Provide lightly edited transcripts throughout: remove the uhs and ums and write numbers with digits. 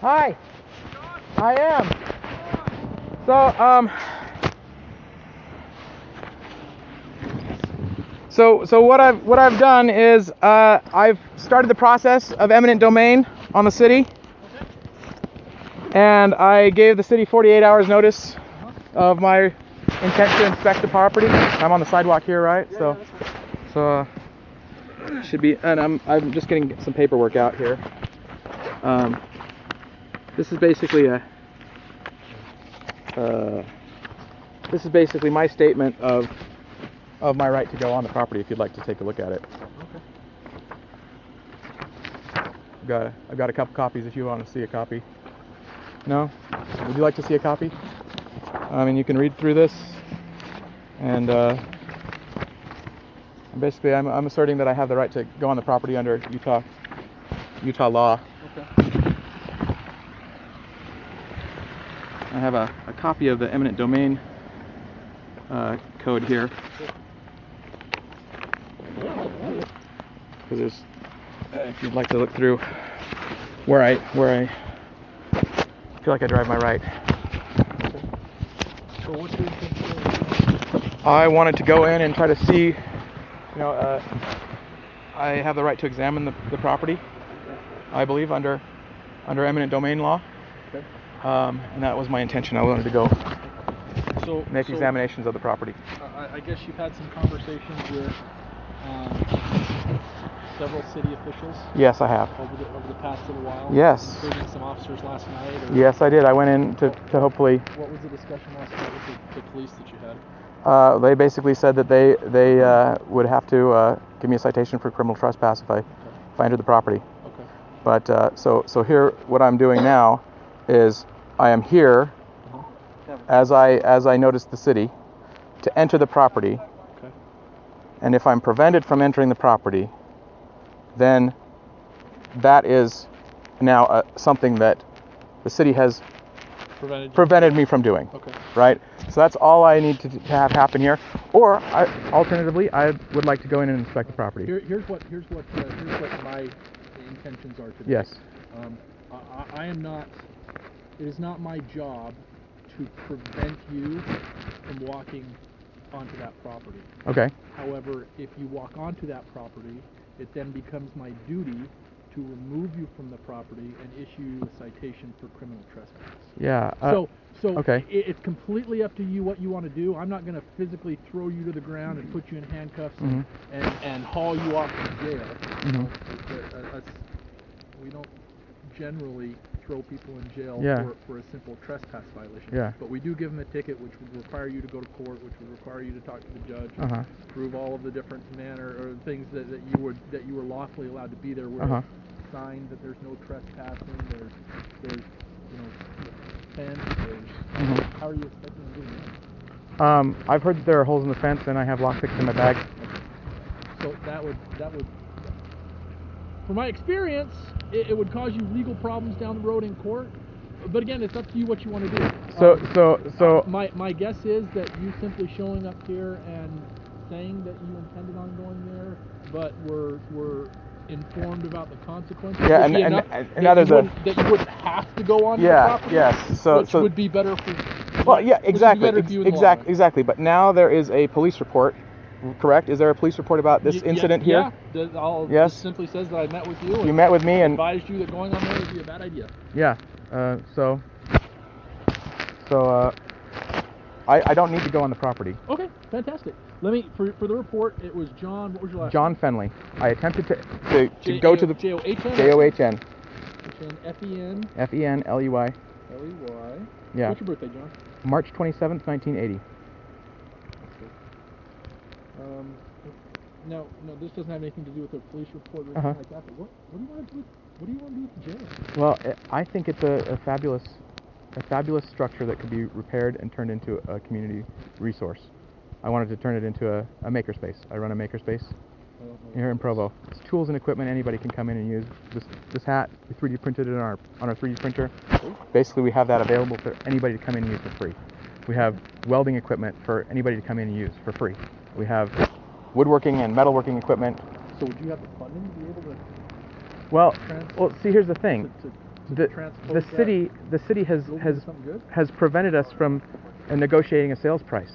Hi. I am. So what I've done is I've started the process of eminent domain on the city, and I gave the city 48 hours notice of my intent to inspect the property. I'm on the sidewalk here, right? So should be, and I'm just getting some paperwork out here. This is basically my statement of my right to go on the property. If you'd like to take a look at it. Okay. I've got a couple copies if you want to see a copy. No? Would you like to see a copy? I mean, you can read through this, and basically I'm asserting that I have the right to go on the property under Utah law. Okay. I have a copy of the eminent domain code here. Because there's, if you'd like to look through where I feel like I drive my right. So what's your intention? I wanted to go in and try to see, I have the right to examine the property, I believe, under eminent domain law. Okay. And that was my intention. I wanted to go make examinations of the property. I guess you've had some conversations with several city officials. Yes, I have. Over the past little while. Yes. Including some officers last night. Or Yes, I did. I went in to hopefully. What was the discussion last night with the police that you had? They basically said that they would have to give me a citation for criminal trespass if I entered the property. Okay. But so here, what I'm doing now is I am here as I noticed the city to enter the property. Okay. And if I'm prevented from entering the property, then that is now something that the city has prevented me from doing. Okay. Right? So that's all I need to have happen here. Or alternatively, I would like to go in and inspect the property. Here's what my intentions are today. Yes. I am not. It is not my job to prevent you from walking onto that property. Okay. However, if you walk onto that property, it then becomes my duty to remove you from the property and issue you a citation for criminal trespass. Yeah. So okay. It's completely up to you what you want to do. I'm not going to physically throw you to the ground and put you in handcuffs and haul you off to jail. We don't generally throw people in jail for a simple trespass violation. Yeah. But we do give them a ticket, which would require you to go to court, which would require you to talk to the judge, prove all of the different manner or things that you were lawfully allowed to be there. Where signed that there's no trespassing. There's fence. How are you expecting to do that? I've heard that there are holes in the fence, and I have lockpicks in my bag. So that would, from my experience, it would cause you legal problems down the road in court. But again, it's up to you what you want to do. So my guess is that you simply showing up here and saying that you intended on going there, but were informed about the consequences. Yeah, and now there's that you wouldn't have to go on the property. Yes. Which would be better for. Well, yeah, exactly. But now there is a police report. Correct? Is there a police report about this incident here? Yeah. Yes. It simply says that I met with you. You met with me and advised you that going on there would be a bad idea. Yeah. I don't need to go on the property. Okay, fantastic. Let me for the report. It was John. What was your last name? John Fenley. I attempted to go to the John. F-E-N. F-E-N-L-E-Y. L-E-Y. Yeah. What's your birthday, John? March 27th, 1980. No, this doesn't have anything to do with the police report or anything like that. But what do you want to do? What do you want to do with the jail? Well, I think it's a fabulous structure that could be repaired and turned into a community resource. I wanted to turn it into a makerspace. I run a makerspace here in Provo. It's tools and equipment anybody can come in and use. This hat, we 3D printed it on our 3D printer. Basically, we have that available for anybody to come in and use for free. We have welding equipment for anybody to come in and use for free. We have woodworking and metalworking equipment. So would you have the funding to be able to? Well, see, here's the thing. the city has prevented us from negotiating a sales price.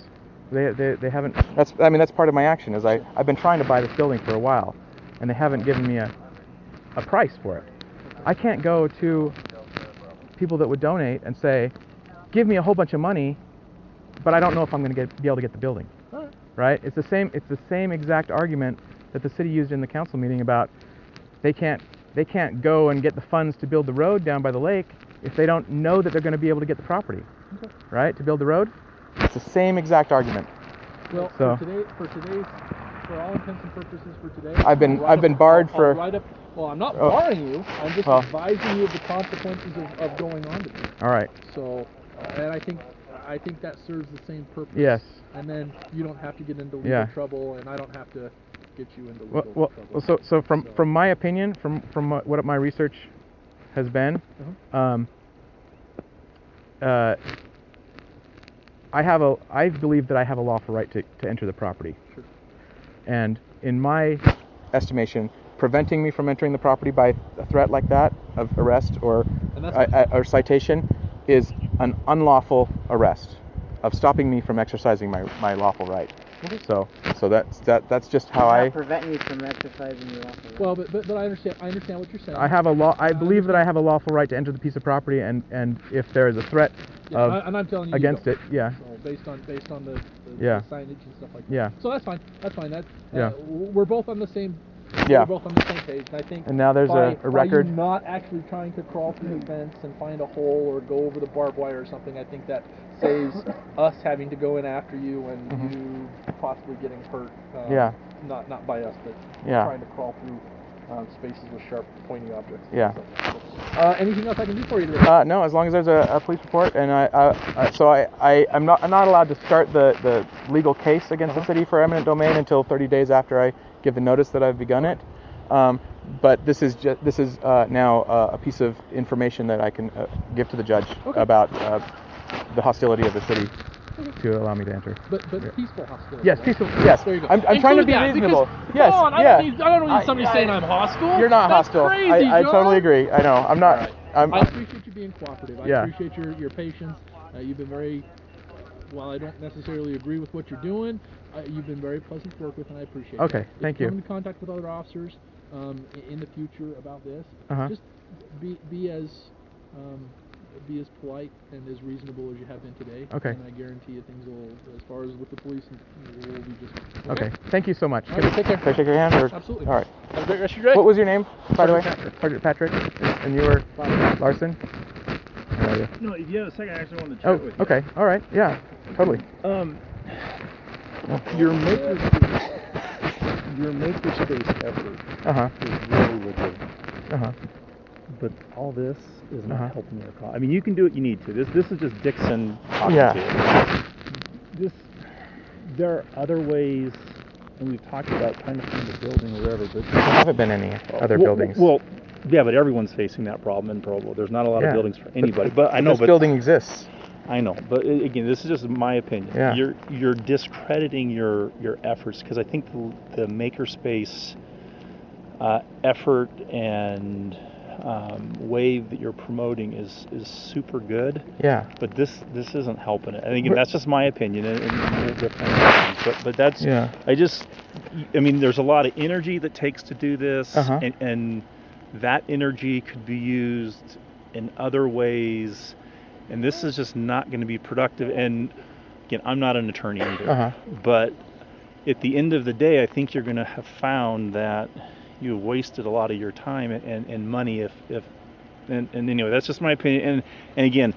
They haven't. That's part of my action. Is I've been trying to buy this building for a while, and they haven't given me a price for it. I can't go to people that would donate and say, give me a whole bunch of money, but I don't know if I'm going to be able to get the building. Right? It's the same exact argument that the city used in the council meeting about they can't go and get the funds to build the road down by the lake if they don't know that they're going to be able to get the property. Right? To build the road. It's the same exact argument. Well, so, for all intents and purposes for today, I've been barred for. Well, I'm not barring you. I'm just advising you of the consequences of going on to this. All right. So, and I think that serves the same purpose. Yes. And then you don't have to get into legal trouble, and I don't have to get you into legal trouble. So from my opinion, from what my research has been, I believe that I have a lawful right to enter the property. Sure. And in my estimation, preventing me from entering the property by a threat like that of arrest or citation is an unlawful arrest of stopping me from exercising my lawful right. Okay. So that's just how I prevent you from exercising your lawful right. Well, but I understand what you're saying. I believe that I have a lawful right to enter the piece of property, and if there is a threat and I'm telling you against it, So based on the signage and stuff like that. Yeah. So that's fine. We're both on the same. Yeah. We're both on the same page, and I think. And now there's a record. By you not actually trying to crawl through the fence and find a hole or go over the barbed wire or something, I think that saves us having to go in after you and you possibly getting hurt. Not by us, but trying to crawl through spaces with sharp, pointy objects. Yeah. So, anything else I can do for you today? No, as long as there's a police report, and I'm not allowed to start the legal case against the city for eminent domain until 30 days after I give the notice that I've begun it. But this is now a piece of information that I can give to the judge about the hostility of the city to allow me to enter. But peaceful hostility. Yes, peaceful. Yes. There you go. I'm trying to be reasonable. Yes. I don't need somebody saying I'm hostile. You're not hostile. Crazy, I totally agree. I know. I'm not. Right. I appreciate you being cooperative. I appreciate your patience. You've been very. While I don't necessarily agree with what you're doing, you've been very pleasant to work with, and I appreciate it. Okay, thank you. Come in contact with other officers in the future about this. Just be as polite and as reasonable as you have been today. Okay. And I guarantee you things will, as far as with the police, will be just fine. Okay. Thank you so much. Right, take care. Can I shake your hand? Or? Absolutely. All right. Have a great rest of your day. What was your name, by the way? Sergeant Patrick. And you were Larson? No, if you have a second, I actually wanted to chat with you. Okay. All right. Yeah. Totally. Your makerspace effort is really legit. But all this is not helping your cause. I mean, you can do what you need to. This is just Dixon talking to you. There are other ways, and we've talked about trying to find a building or whatever, but there haven't been any other buildings. Well, yeah, but everyone's facing that problem in Provo. There's not a lot of buildings for anybody. But I know this building exists. I know, but again, this is just my opinion. Yeah. You're discrediting your efforts, because I think the makerspace effort and wave that you're promoting is super good. Yeah. But this isn't helping it. And again, that's just my opinion, and we'll defend it. But that's I mean, there's a lot of energy that takes to do this, and that energy could be used in other ways. And this is just not going to be productive. And again, I'm not an attorney either. But at the end of the day, I think you're going to have found that you wasted a lot of your time and money. And anyway, that's just my opinion. And again,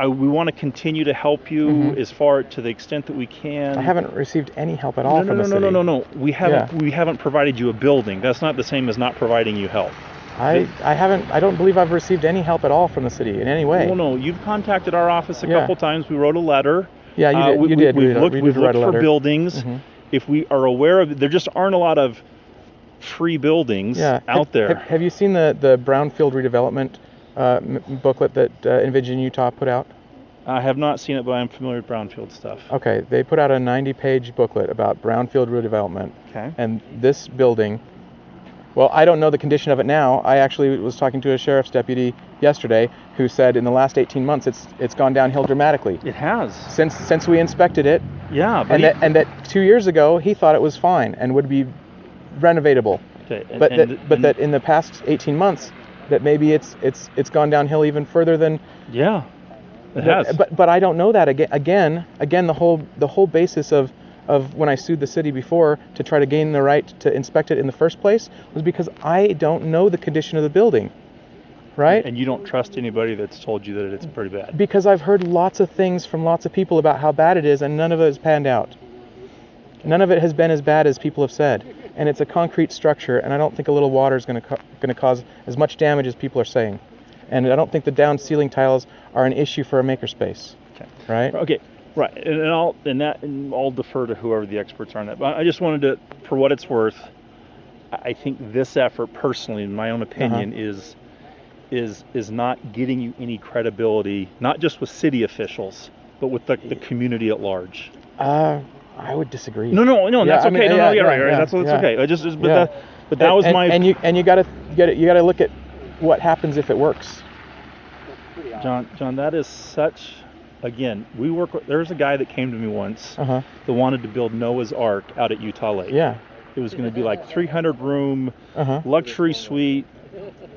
we want to continue to help you as far to the extent that we can. I haven't received any help at all from the city. No. We haven't provided you a building. That's not the same as not providing you help. I don't believe I've received any help at all from the city in any way. Well, no, you've contacted our office a couple times. We wrote a letter. Yeah, you did. We've looked for buildings. If we are aware of it, there just aren't a lot of free buildings out there. Have you seen the Brownfield redevelopment booklet that Envision Utah put out? I have not seen it, but I'm familiar with Brownfield stuff. Okay, they put out a 90-page booklet about Brownfield redevelopment. Okay. And this building Well, I don't know the condition of it now. I actually was talking to a sheriff's deputy yesterday who said in the last 18 months it's gone downhill dramatically. It has. Since we inspected it. Yeah, but and that 2 years ago he thought it was fine and would be renovatable. Okay. But that in the past 18 months that maybe it's gone downhill even further than. Yeah. It has. But I don't know that again the whole basis of when I sued the city before to try to gain the right to inspect it in the first place was because I don't know the condition of the building, right? And you don't trust anybody that's told you that it's pretty bad. Because I've heard lots of things from lots of people about how bad it is, and none of it has panned out. None of it has been as bad as people have said, and it's a concrete structure, and I don't think a little water is going to cause as much damage as people are saying, and I don't think the down ceiling tiles are an issue for a makerspace. Okay. Right? Okay. Right, and I'll defer to whoever the experts are on that. But I just wanted to, for what it's worth, I think this effort, personally, in my own opinion, is not getting you any credibility, not just with city officials, but with the community at large. I would disagree. No, that's okay. That's okay. That was my. And you gotta look at what happens if it works. John, that is such. Again, there's a guy that came to me once that wanted to build Noah's Ark out at Utah Lake. Yeah. It was going to be like 300 room, luxury suite.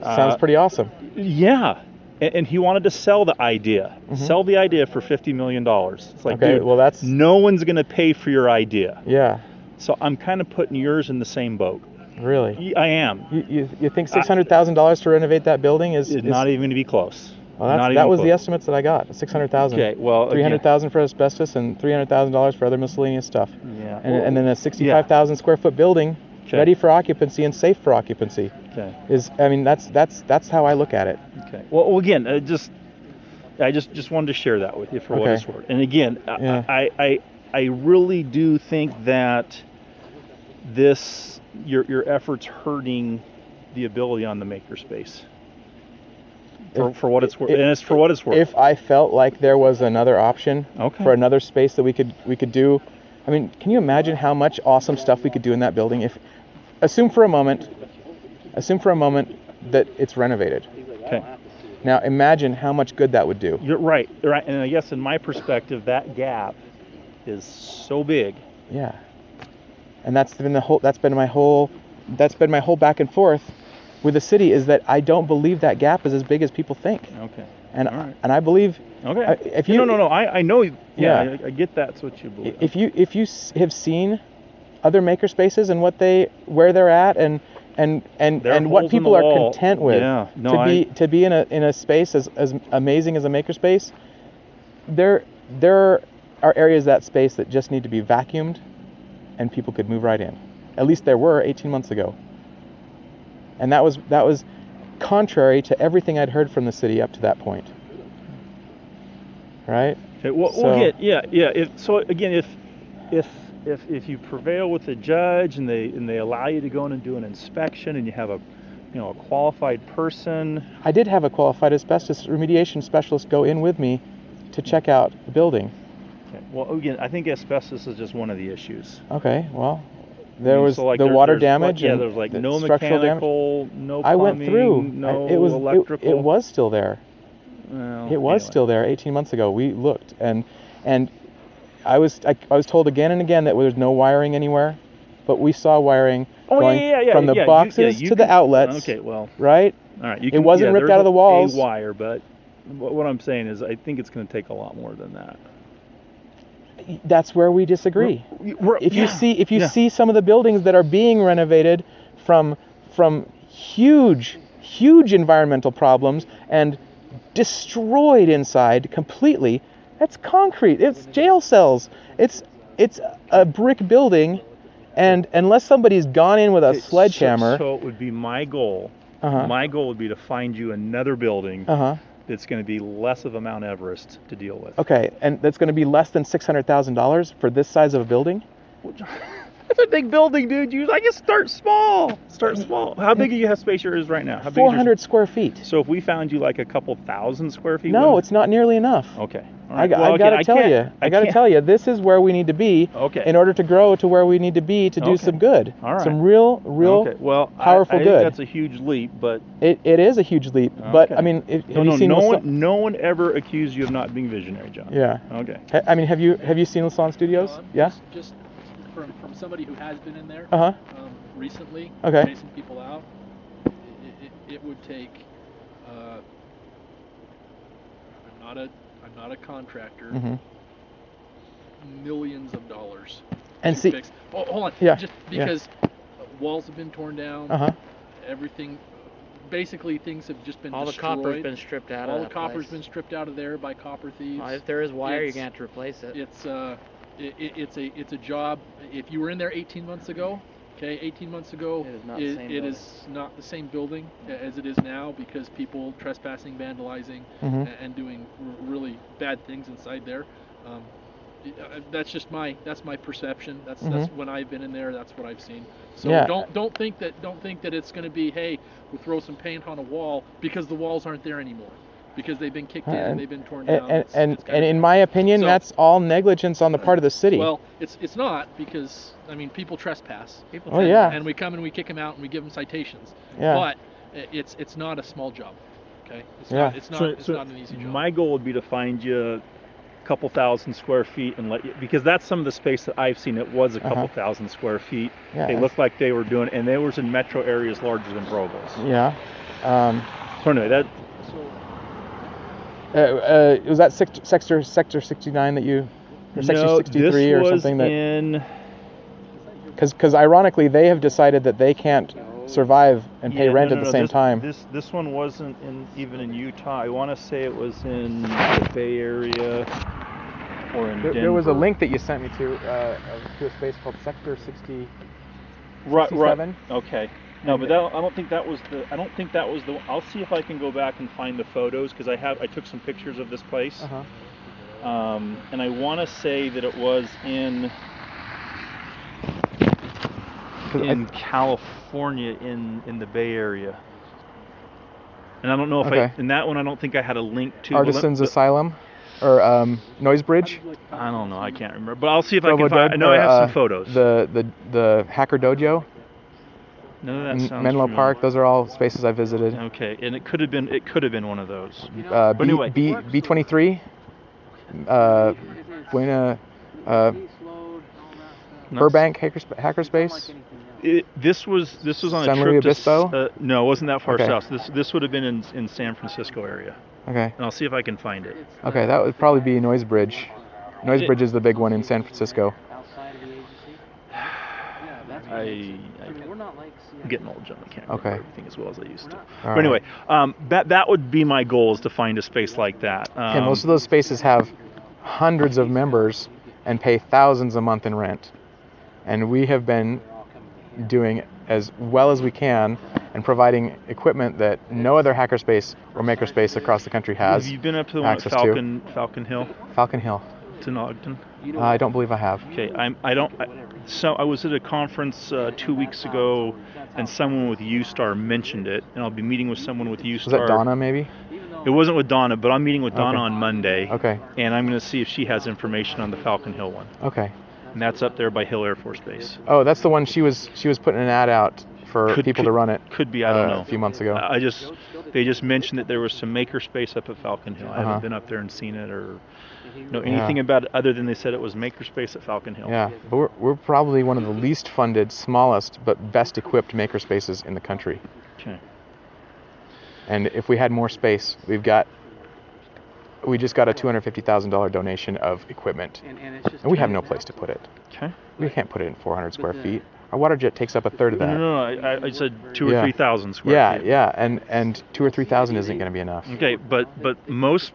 Sounds pretty awesome. Yeah. And he wanted to sell the idea. Sell the idea for $50 million. It's like, okay, dude, well, that's... no one's going to pay for your idea. Yeah. So I'm kind of putting yours in the same boat. Really? I am. You think $600,000 to renovate that building is not even going to be close. Well, that was the estimates that I got. $600,000. Okay, well, $300,000 for asbestos and $300,000 for other miscellaneous stuff. Yeah. And then a 65,000 square foot building, ready for occupancy and safe for occupancy. Okay. That's how I look at it. Okay. Well, again, I just wanted to share that with you for what it's worth. And again, I really do think that your efforts hurting the ability on the makerspace. For what it's worth, and it's for what it's worth. If I felt like there was another option for another space that we could do, I mean, can you imagine how much awesome stuff we could do in that building? Assume for a moment that it's renovated. Okay. Now imagine how much good that would do. You're right, and I guess in my perspective, that gap is so big. Yeah. And that's been my whole back and forth with the city, is that I don't believe that gap is as big as people think. Okay. And I believe. Okay. If you I know. Yeah. I get that's what you believe. If you have seen other makerspaces and where they're at and what people are content with, to be in a space as amazing as a makerspace, there are areas of that space that just need to be vacuumed, and people could move right in. At least there were 18 months ago. And that was contrary to everything I'd heard from the city up to that point. Right? Okay, well, if you prevail with the judge and they allow you to go in and do an inspection, and you have a qualified person. I did have a qualified asbestos remediation specialist go in with me to check out the building. Okay. Well, again, I think asbestos is just one of the issues. Okay. Well. There was the water damage and there's like no structural mechanical, damage. no plumbing, I went through. No electrical. It was still there. Well, it was still there 18 months ago. We looked, and I was told again and again that there's no wiring anywhere, but we saw wiring going from the boxes to the outlets. Okay, well, right. All right. It wasn't ripped out of the walls. A wire, but what I'm saying is, I think it's going to take a lot more than that. That's where we disagree. If you see some of the buildings that are being renovated from huge environmental problems and destroyed inside completely, that's concrete. It's jail cells. It's a brick building, and unless somebody's gone in with a sledgehammer. So it would be my goal. My goal would be to find you another building. It's going to be less of a Mount Everest to deal with. Okay, and that's going to be less than $600,000 for this size of a building? That's a big building, dude. I just start small. Start small. How big do you have space is right now? How big 400 square feet. So if we found you like a couple thousand square feet. No, it's not nearly enough. Okay. I gotta tell you, this is where we need to be in order to grow to where we need to be to do some good. All right. Some real powerful I good. think that's a huge leap, but it is a huge leap. But I mean, no one ever accused you of not being visionary, John. Yeah. Okay. I mean, have you seen Lasan Studios? Yeah. Just from somebody who has been in there. Recently. Okay. Chasing people out. It would take. I'm not a contractor. Millions of dollars. And to see. fix. Oh, hold on. Yeah. Just because walls have been torn down. Everything. Basically, things have just been all destroyed. the copper's been stripped out. All the copper's been stripped out of there by copper thieves. If there is wire, you're gonna have to replace it. It's a job. If you were in there 18 months ago, okay, 18 months ago, it is not the same building as it is now because people trespassing, vandalizing, and doing really bad things inside there. That's just my perception. That's when I've been in there. That's what I've seen. So don't think that it's going to be, hey, we'll throw some paint on a wall because the walls aren't there anymore. Because they've been kicked in and they've been torn down. And in my opinion, that's all negligence on the part of the city. Well, it's not because, I mean, people trespass. And we come and we kick them out and we give them citations. Yeah. But it's not a small job. Okay. It's not an easy job. My goal would be to find you a couple thousand square feet and let you, because that's some of the space that I've seen. It was a couple thousand square feet. Yeah, they looked like they were doing, and they was in metro areas larger than Provo's. Yeah. So anyway, that. Was that sector 69 that you, or sector 63 or something that? In. Because ironically, they have decided that they can't survive and pay rent at the same time. This one wasn't even in Utah. I want to say it was in the Bay Area or in Denver. There was a link that you sent me to a space called Sector 60. Right. Okay. No, but I don't think that was the. I'll see if I can go back and find the photos because I took some pictures of this place. And I want to say that it was in California in the Bay Area. And I don't know if in that one I don't think I had a link to Artisans Asylum or Noise Bridge. I don't know, I can't remember, but I'll see if I can find. I know I have some photos. The Hacker Dojo. None of that sounds Menlo familiar. Park. Those are all spaces I visited. Okay, and it could have been one of those. But anyway, B23, Buena, Burbank Hackerspace. This was on San a Luis trip Obispo? to. No, it wasn't that far south. This would have been in San Francisco area. Okay. And I'll see if I can find it. Okay, that would probably be Noise Bridge. Noise Bridge is the big one in San Francisco. I'm getting old, John. I can't remember everything as well as I used to. But anyway, that would be my goal, is to find a space like that. Most of those spaces have hundreds of members and pay thousands a month in rent. And we have been doing as well as we can and providing equipment that no other hackerspace or makerspace across the country has. Have you been up to the one at Falcon Hill? Falcon Hill. To Ogden? I don't believe I have. Okay, So I was at a conference 2 weeks ago, and someone with U-Star mentioned it, and I'll be meeting with someone with U-Star. Was that Donna, maybe? It wasn't with Donna, but I'm meeting with Donna on Monday. Okay. And I'm going to see if she has information on the Falcon Hill one. Okay. And that's up there by Hill Air Force Base. Oh, that's the one she was putting an ad out for people to run it. Could be, I don't know. A few months ago. They just mentioned that there was some makerspace up at Falcon Hill. I haven't been up there and seen it or know anything about it other than they said it was makerspace at Falcon Hill. Yeah, but we're probably one of the least funded, smallest, but best equipped makerspaces in the country. Okay. And if we had more space, we just got a $250,000 donation of equipment, and we have no place to put it. Okay. We can't put it in 400 square feet. Our water jet takes up a third of that. No, I said 2,000 or 3,000 square feet. Yeah, and 2,000 or 3,000 isn't going to be enough. Okay, but most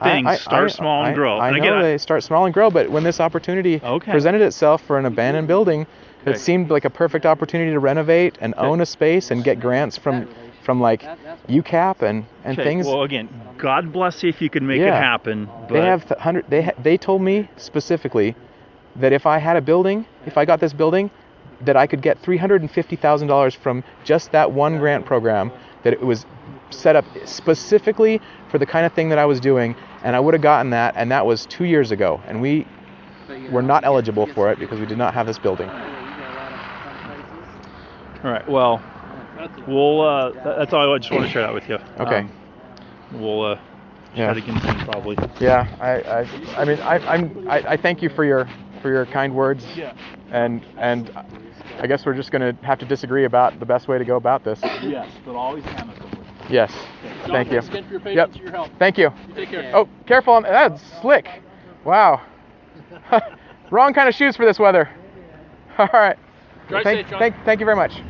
things start small and grow. I know they start small and grow, but when this opportunity presented itself for an abandoned building, it seemed like a perfect opportunity to renovate and own a space and get grants from like UCAP and things. Well, again, God bless you if you can make it happen. But they told me specifically that if I had a building, if I got this building, that I could get $350,000 from just that one grant program, that it was set up specifically for the kind of thing that I was doing, and I would have gotten that, and that was 2 years ago, and we were not eligible for it because we did not have this building. All right, well, we'll, that's all I just want to share that with you. Okay. We'll chat again soon, probably. Yeah, I mean, I thank you for your kind words, and I guess we're just going to have to disagree about the best way to go about this. Yes, but always amicably. Yes. John, Thank you. Thanks again for your patience and your help. Thank you. You take care. Oh, careful on that's slick. Wow. Wrong kind of shoes for this weather. All right. Drive safe, John. Thank you very much.